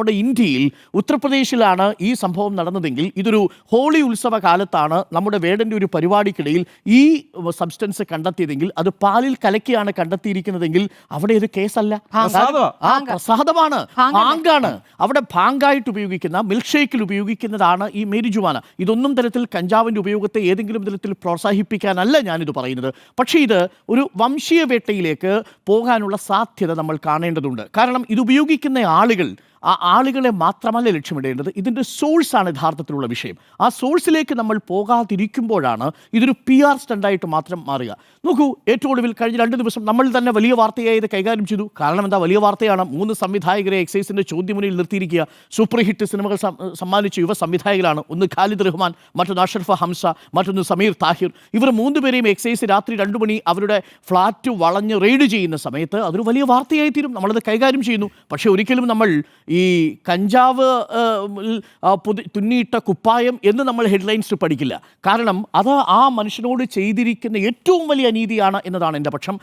നമ്മുടെ ഇന്ത്യയിൽ ഉത്തർപ്രദേശിലാണ് ഈ സംഭവം നടന്നതെങ്കിൽ ഇതൊരു ഹോളി ഉത്സവ കാലത്താണ് നമ്മുടെ വേടൻ്റെ ഒരു പരിപാടിക്കിടയിൽ ഈ സബ്സ്റ്റൻസ് കണ്ടെത്തിയതെങ്കിൽ അത് പാലിൽ കലക്കിയാണ് കണ്ടെത്തിയിരിക്കുന്നതെങ്കിൽ അവിടെ ഇത് കേസല്ല, പ്രസാദമാണ്, ഭാങ്കാണ്. അവിടെ ഭാങ്കായിട്ട് ഉപയോഗിക്കുന്ന മിൽക്ക് ഷേക്കിൽ ഉപയോഗിക്കുന്നതാണ് ഈ മേരിജുവാന. ഇതൊന്നും തരത്തിൽ കഞ്ചാവിൻ്റെ ഉപയോഗത്തെ ഏതെങ്കിലും തരത്തിൽ പ്രോത്സാഹിപ്പിക്കാനല്ല ഞാനിത് പറയുന്നത്. പക്ഷേ ഇത് ഒരു വംശീയ വേട്ടയിലേക്ക് പോകാനുള്ള സാധ്യത നമ്മൾ കാണേണ്ടതുണ്ട്. കാരണം ഇത് ഉപയോഗിക്കുന്ന ആളുകൾ ആ ആളുകളെ മാത്രമല്ല ലക്ഷ്യമിടേണ്ടത്, ഇതിൻ്റെ സോഴ്സാണ് യഥാർത്ഥത്തിലുള്ള വിഷയം. ആ സോഴ്സിലേക്ക് നമ്മൾ പോകാതിരിക്കുമ്പോഴാണ് ഇതൊരു PR സ്റ്റണ്ടായിട്ട് മാത്രം മാറുക. നോക്കൂ, ഏറ്റവും ഒടുവിൽ കഴിഞ്ഞ 2 ദിവസം നമ്മൾ തന്നെ വലിയ വാർത്തയായി ഇത് കൈകാര്യം ചെയ്തു. കാരണം എന്താ, വലിയ വാർത്തയാണ്. 3 സംവിധായകരെ എക്സൈസിൻ്റെ ചോദ്യമുനയിൽ നിർത്തിയിരിക്കുക. സൂപ്പർ ഹിറ്റ് സിനിമകൾ സമ്മാനിച്ച യുവ സംവിധായകരാണ്. ഒന്ന് ഖാലിദ് റഹ്മാൻ, മറ്റൊന്ന് അഷറഫ് ഹംസ, മറ്റൊന്ന് സമീർ താഹിർ. ഇവർ 3 പേരെയും എക്സൈസ് രാത്രി 2 മണി അവരുടെ ഫ്ലാറ്റ് വളഞ്ഞ് റെയ്ഡ് ചെയ്യുന്ന സമയത്ത് അതൊരു വലിയ വാർത്തയായി തീരും. നമ്മളത് കൈകാര്യം ചെയ്യുന്നു. പക്ഷേ ഒരിക്കലും നമ്മൾ ഈ കഞ്ചാവ് തുന്നിയിട്ട കുപ്പായം എന്ന് നമ്മൾ ഹെഡ്ലൈൻസ് പഠിക്കില്ല. കാരണം അത് ആ മനുഷ്യനോട് ചെയ്തിരിക്കുന്ന ഏറ്റവും വലിയ അനീതിയാണ് എന്നതാണ് എൻ്റെ പക്ഷം.